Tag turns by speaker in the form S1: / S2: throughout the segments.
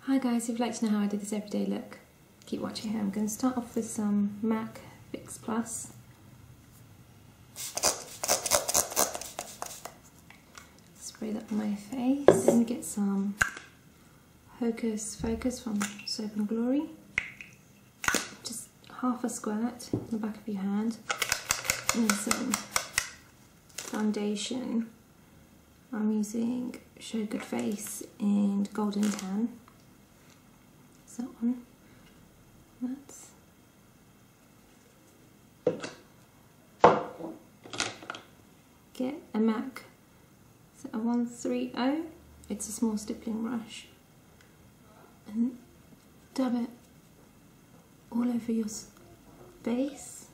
S1: Hi guys, if you'd like to know how I did this everyday look, keep watching here. I'm going to start off with some MAC Fix Plus. Spray that on my face, then get some Hocus Focus from Soap&Glory. Just half a squirt on the back of your hand, and some foundation. I'm using Show Good Face and Golden Tan. That one. That's get a MAC. Is it a 130? It's a small stippling brush, and dab it all over your face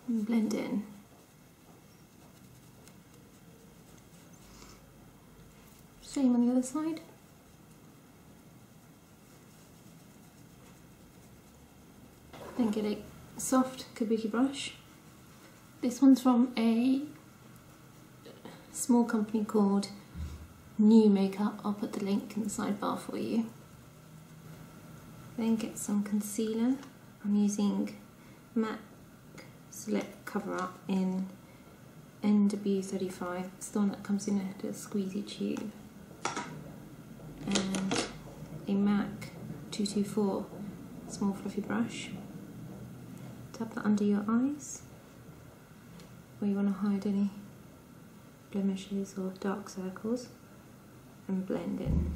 S1: and blend in. Same on the other side. Then get a soft Kabuki brush. This one's from a small company called Nude Makeup. I'll put the link in the sidebar for you. Then get some concealer. I'm using MAC Select Cover Up in NW35. It's the one that comes in a squeezy tube. And a MAC 224 small fluffy brush. Tap that under your eyes where you want to hide any blemishes or dark circles, and blend in.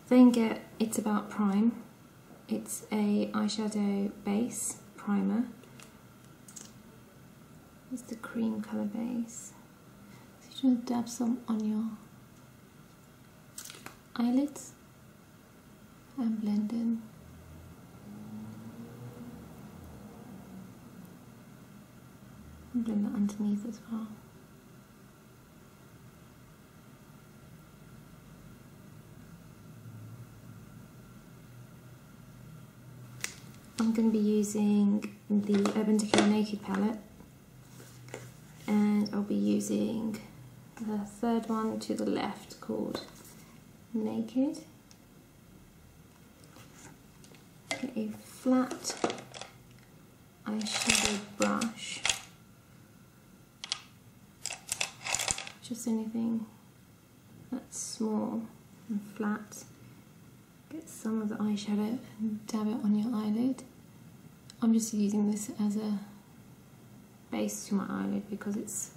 S1: Then get It's About Prime. It's a eyeshadow base primer. It's the cream colour base. So you just dab some on your eyelids and blend in. And blend that underneath as well. I'm going to be using the Urban Decay Naked palette, and I'll be using the third one to the left called Naked. Get a flat eyeshadow brush, just anything that's small and flat. Get some of the eyeshadow and dab it on your eyelid. I'm just using this as a base to my eyelid because it's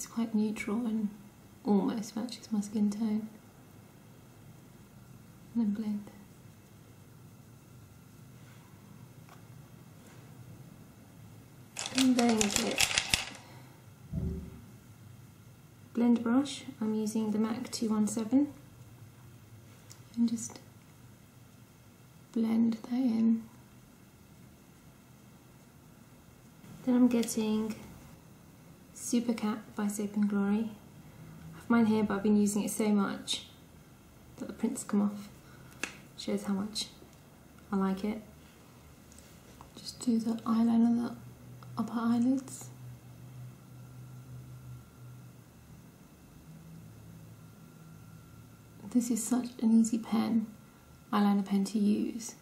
S1: quite neutral and almost matches my skin tone. And then blend. And then get blend brush. I'm using the MAC 217. And just blend that in. Then I'm getting Supercat by Soap&Glory. I have mine here, but I've been using it so much that the prints come off. Shows how much I like it. Just do the eyeliner on the upper eyelids. This is such an easy eyeliner pen to use.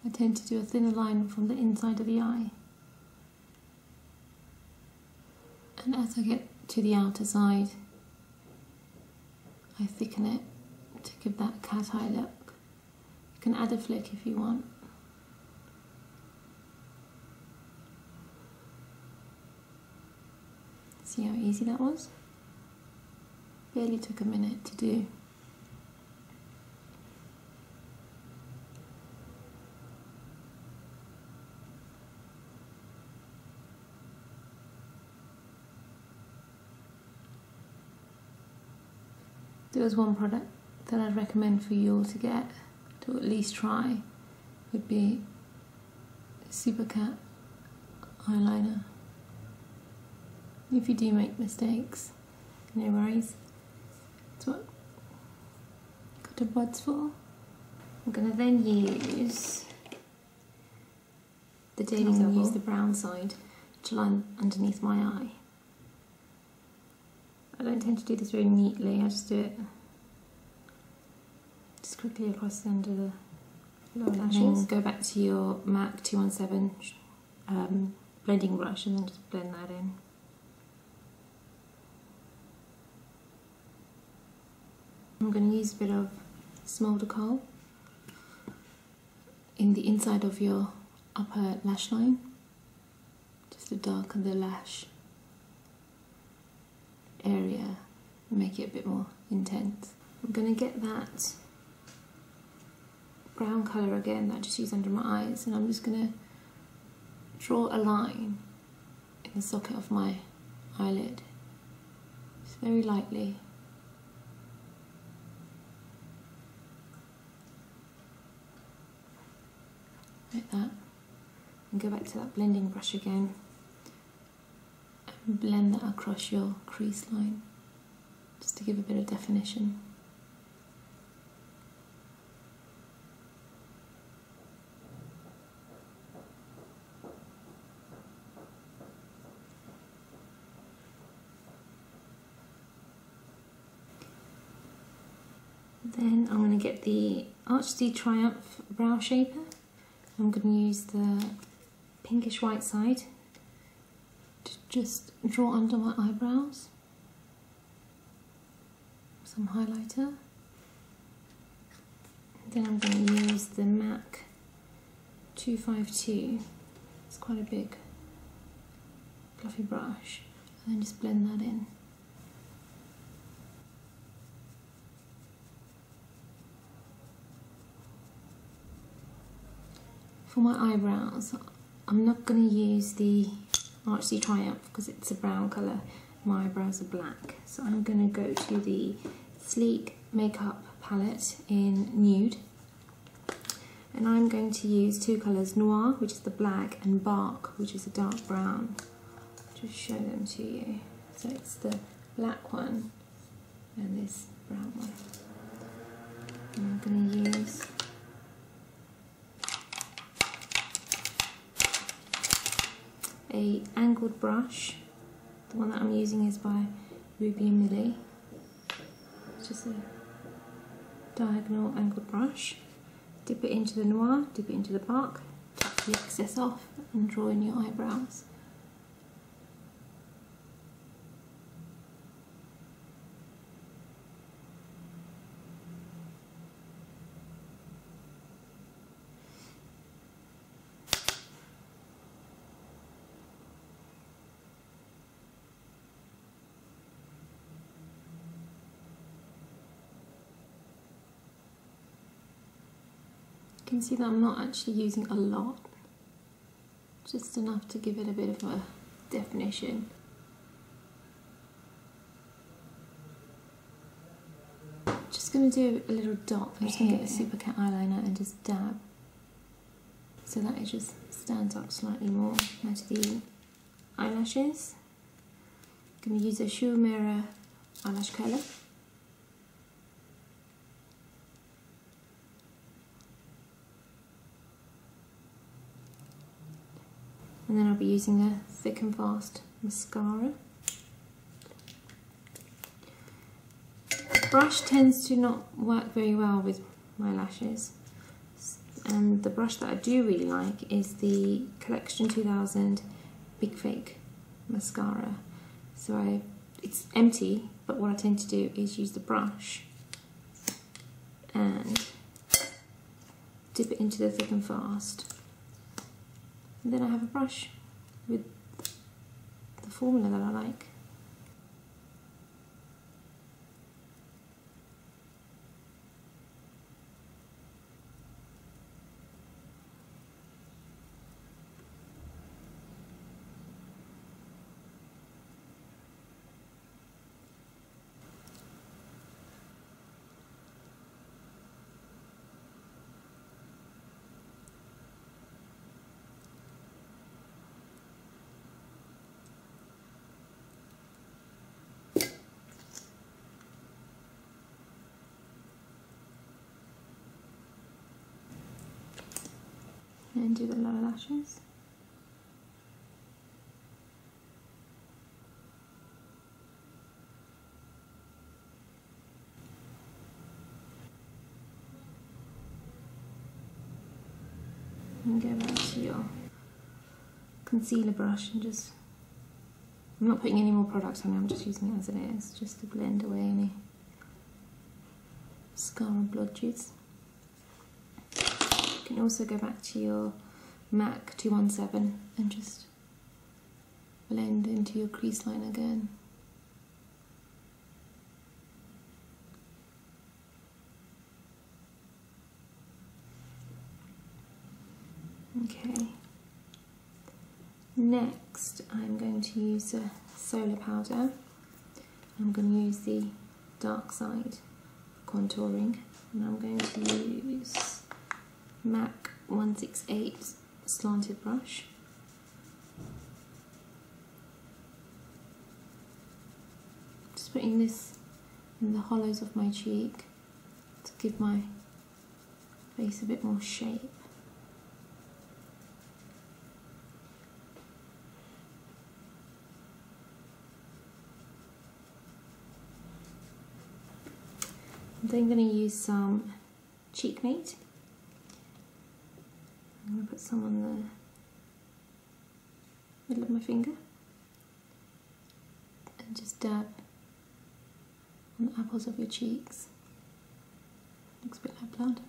S1: I tend to do a thinner line from the inside of the eye. And as I get to the outer side, I thicken it to give that cat eye look. You can add a flick if you want. See how easy that was? Barely took a minute to do. There was one product that I'd recommend for you all to get, to at least try, would be Supercat eyeliner. If you do make mistakes, no worries. That's what got a buds for. I'm going to then use the Daily Double, use the brown side to line underneath my eye. I don't tend to do this very neatly, I just do it just quickly across the under the lower lashes. And then go back to your MAC 217 blending brush and then just blend that in. I'm going to use a bit of Smoulder Kohl in the inside of your upper lash line, just to darken the lash area and make it a bit more intense. I'm going to get that brown colour again that I just used under my eyes, and I'm just going to draw a line in the socket of my eyelid, just very lightly. Like that. And go back to that blending brush again and blend that across your crease line, just to give a bit of definition. Then I'm going to get the Archie Triumph Brow Shaper. I'm going to use the pinkish white side to just draw under my eyebrows. Some highlighter. Then I'm going to use the MAC 252. It's quite a big fluffy brush. And then just blend that in. For my eyebrows, I'm not going to use the Archie Triumph because it's a brown colour. My eyebrows are black, so I'm going to go to the Sleek Makeup palette in Nude, and I'm going to use two colours, Noir, which is the black, and Bark, which is a dark brown. Just show them to you. So it's the black one and this brown one. And I'm going to use a angled brush. The one that I'm using is by Uemura. It's just a diagonal angled brush. Dip it into the Noir, dip it into the Bark, tap the excess off and draw in your eyebrows. You can see that I'm not actually using a lot, just enough to give it a bit of a definition. Just going to do a little dot. I'm just going to get a Supercat eyeliner and just dab so that it just stands up slightly more. Now to the eyelashes. I'm going to use a Uemura eyelash curler. And then I'll be using the Thick and Fast mascara. The brush tends to not work very well with my lashes, and the brush that I do really like is the Collection 2000 Big Fake mascara. So it's empty, but what I tend to do is use the brush and dip it into the Thick and Fast. And then I have a brush with the formula that I like. and do the lower lashes. And go back to your concealer brush and just, I'm not putting any more products on it, I'm just using it as it is, just to blend away any mascara blotches. You can also go back to your MAC 217 and just blend into your crease line again. Okay, next I'm going to use a solar powder. I'm going to use the dark side contouring, and I'm going to use MAC 168 slanted brush. Just putting this in the hollows of my cheek to give my face a bit more shape. I'm then going to use some Cheekmate. I'm going to put some on the middle of my finger and just dab on the apples of your cheeks. Looks a bit like blood.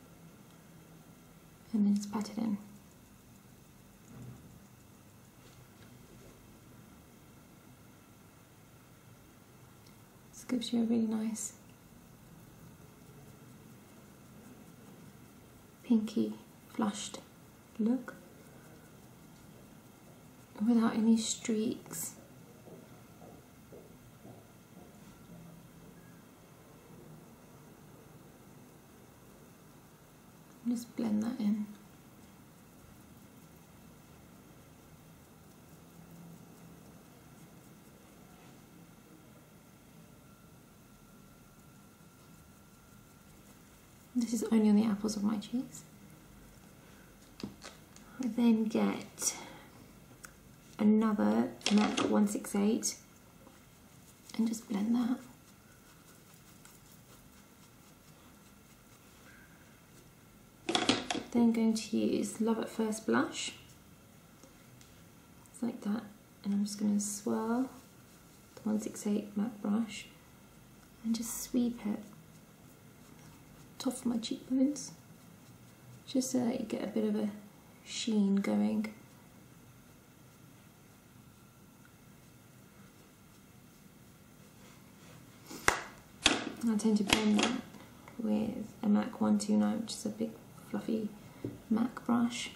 S1: And then just pat it in. This gives you a really nice pinky flushed look without any streaks. Just blend that in. This is only on the apples of my cheeks. I then get another MAC 168 and just blend that. Then going to use Love at First Blush. It's like that. And I'm just going to swirl the 168 MAC brush and just sweep it top of my cheekbones, just so that you get a bit of a sheen going. I tend to blend that with a MAC 129, which is a big fluffy MAC brush.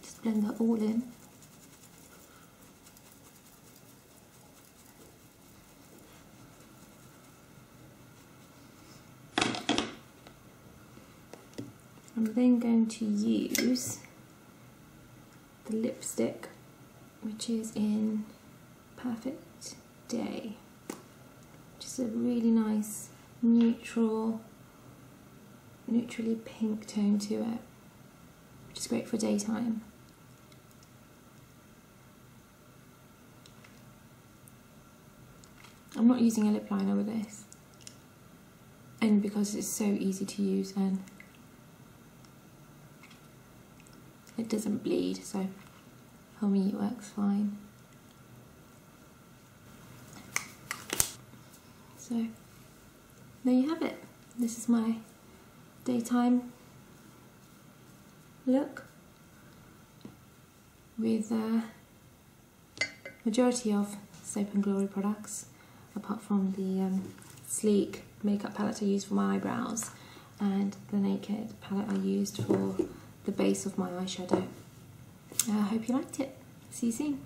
S1: Just blend that all in. I'm then going to use the lipstick, which is in Perfect Day, which is a really nice neutrally pink tone to it, which is great for daytime. I'm not using a lip liner with this, and because it's so easy to use and it doesn't bleed, so for me it works fine. So there you have it. This is my daytime look with majority of Soap&Glory products, apart from the sleek makeup palette I used for my eyebrows and the Naked palette I used for the base of my eyeshadow. I hope you liked it. See you soon.